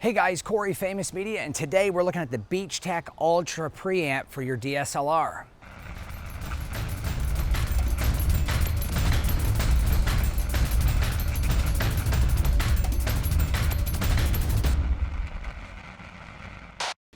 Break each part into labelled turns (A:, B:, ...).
A: Hey guys, Corey, Faymus Media, and today we're looking at the Beachtek Ultra Preamp for your DSLR.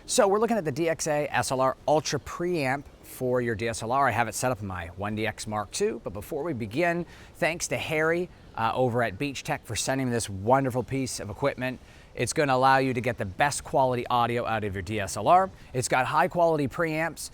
A: So we're looking at the DXA-SLR Ultra Preamp for your DSLR. I have it set up in my 1DX Mark II, but before we begin, thanks to Harry over at Beachtek for sending me this wonderful piece of equipment. It's going to allow you to get the best quality audio out of your DSLR. It's got high quality preamps,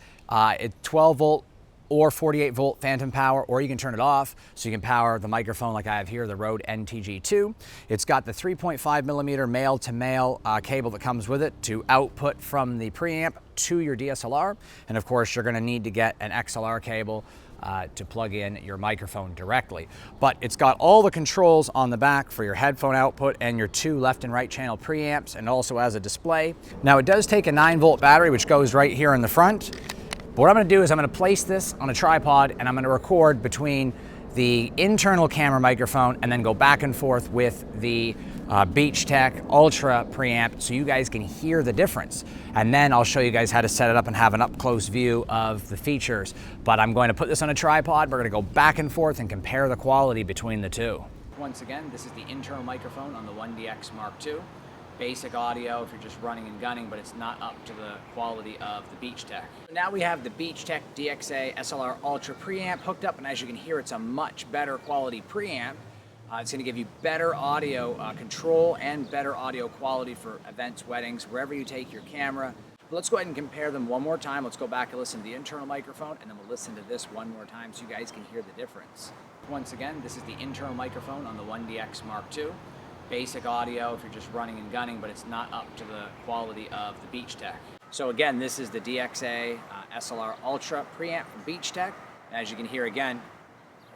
A: 12 volt or 48 volt phantom power, or you can turn it off so you can power the microphone like I have here, the Rode NTG2. It's got the 3.5 millimeter male to male cable that comes with it to output from the preamp to your DSLR. And of course, you're gonna need to get an XLR cable to plug in your microphone directly. But it's got all the controls on the back for your headphone output and your two left and right channel preamps, and also as a display. Now it does take a 9-volt battery, which goes right here in the front. But what I'm gonna do is I'm gonna place this on a tripod and I'm gonna record between the internal camera microphone and then go back and forth with the Beachtek Ultra Preamp so you guys can hear the difference. And then I'll show you guys how to set it up and have an up-close view of the features. But I'm going to put this on a tripod. We're gonna go back and forth and compare the quality between the two. Once again, this is the internal microphone on the 1DX Mark II. Basic audio if you're just running and gunning, but it's not up to the quality of the Beachtek. Now we have the Beachtek DXA-SLR Ultra Preamp hooked up, and as you can hear, it's a much better quality preamp. It's going to give you better audio control and better audio quality for events, weddings, wherever you take your camera. But let's go ahead and compare them one more time. Let's go back and listen to the internal microphone, and then we'll listen to this one more time so you guys can hear the difference. Once again, this is the internal microphone on the 1DX Mark II. Basic audio if you're just running and gunning, but it's not up to the quality of the Beachtek. So again, this is the DXA-SLR Ultra Preamp from Beachtek. As you can hear again,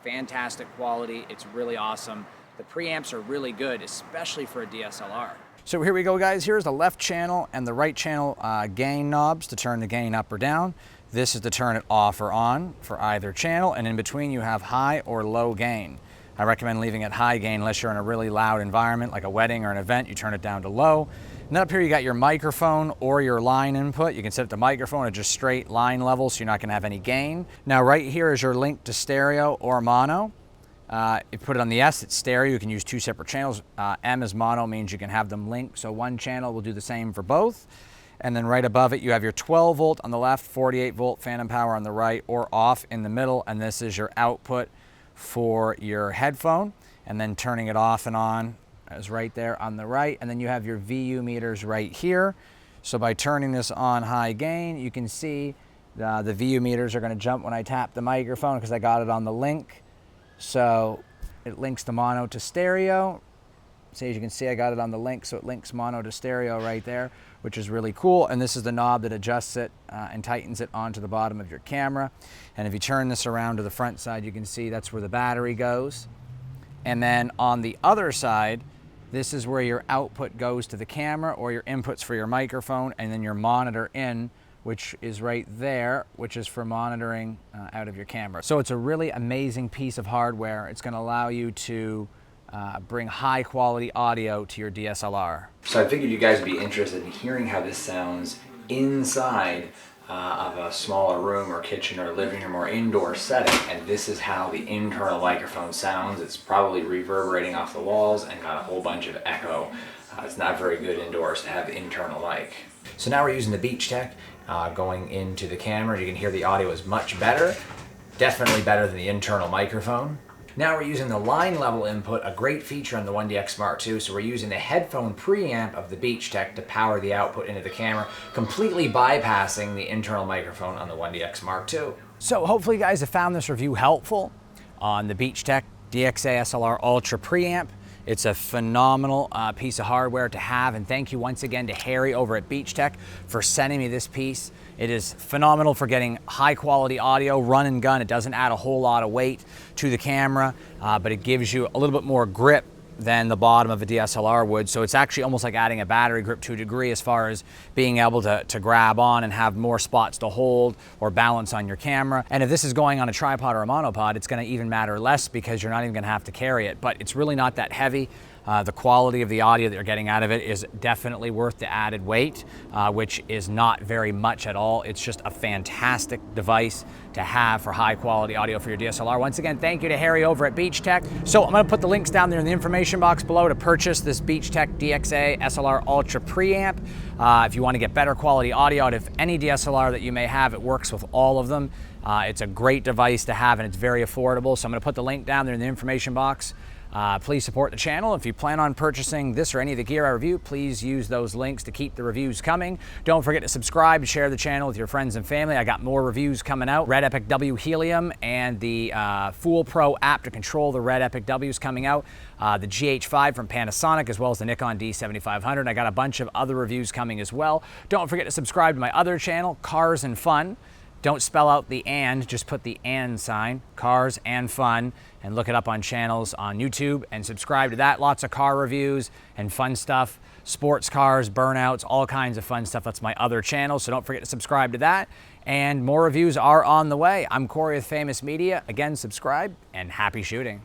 A: fantastic quality. It's really awesome. The preamps are really good, especially for a DSLR. So here we go, guys. Here's the left channel and the right channel gain knobs to turn the gain up or down. This is to turn it off or on for either channel, and in between you have high or low gain. I recommend leaving it high gain unless you're in a really loud environment like a wedding or an event. You turn it down to low. And then up here you got your microphone or your line input. You can set the microphone at just straight line level so you're not going to have any gain. Now right here is your link to stereo or mono. If you put it on the S, it's stereo. You can use two separate channels. M is mono, means you can have them linked. So one channel will do the same for both. And then right above it you have your 12 volt on the left, 48 volt phantom power on the right, or off in the middle. And this is your output for your headphone, and then turning it off and on is right there on the right. And then you have your VU meters right here. So by turning this on high gain, you can see the VU meters are going to jump when I tap the microphone because I got it on the link. So it links the mono to stereo. So as you can see, I got it on the link, so it links mono to stereo right there, which is really cool. And this is the knob that adjusts it and tightens it onto the bottom of your camera. And if you turn this around to the front side, you can see that's where the battery goes. And then on the other side, this is where your output goes to the camera, or your inputs for your microphone, and then your monitor in, which is right there, which is for monitoring out of your camera. So it's a really amazing piece of hardware. It's going to allow you to bring high quality audio to your DSLR.
B: So I figured you guys would be interested in hearing how this sounds inside of a smaller room or kitchen or living room or indoor setting, and this is how the internal microphone sounds. It's probably reverberating off the walls and got a whole bunch of echo. It's not very good indoors to have internal mic. So now we're using the Beachtek going into the camera. You can hear the audio is much better, definitely better than the internal microphone. Now we're using the line level input, a great feature on the 1DX Mark II. So we're using the headphone preamp of the Beachtek to power the output into the camera, completely bypassing the internal microphone on the 1DX Mark II.
A: So hopefully you guys have found this review helpful on the Beachtek DXA-SLR Ultra Preamp. It's a phenomenal piece of hardware to have, and thank you once again to Harry over at Beachtek for sending me this piece. It is phenomenal for getting high quality audio, run and gun. It doesn't add a whole lot of weight to the camera, but it gives you a little bit more grip than the bottom of a DSLR would. So it's actually almost like adding a battery grip to a degree as far as being able to grab on and have more spots to hold or balance on your camera. And if this is going on a tripod or a monopod, it's gonna even matter less because you're not even gonna have to carry it. But it's really not that heavy. The quality of the audio that you're getting out of it is definitely worth the added weight, which is not very much at all. It's just a fantastic device to have for high quality audio for your DSLR. Once again, thank you to Harry over at Beachtek. So I'm gonna put the links down there in the information box below to purchase this Beachtek DXA-SLR Ultra Preamp. If you want to get better quality audio out of any DSLR that you may have, it works with all of them. It's a great device to have and it's very affordable. So I'm gonna put the link down there in the information box. Please support the channel. If you plan on purchasing this or any of the gear I review, please use those links to keep the reviews coming. Don't forget to subscribe and share the channel with your friends and family. I got more reviews coming out. Red Epic W Helium and the Fool Pro app to control the Red Epic W's coming out. The GH5 from Panasonic, as well as the Nikon D7500. I got a bunch of other reviews coming as well. Don't forget to subscribe to my other channel, Cars and Fun. Don't spell out the and, just put the and sign, Cars and Fun, and look it up on channels on YouTube and subscribe to that. Lots of car reviews and fun stuff, sports cars, burnouts, all kinds of fun stuff. That's my other channel, so don't forget to subscribe to that. And more reviews are on the way. I'm Corey with Faymus Media. Again, subscribe and happy shooting.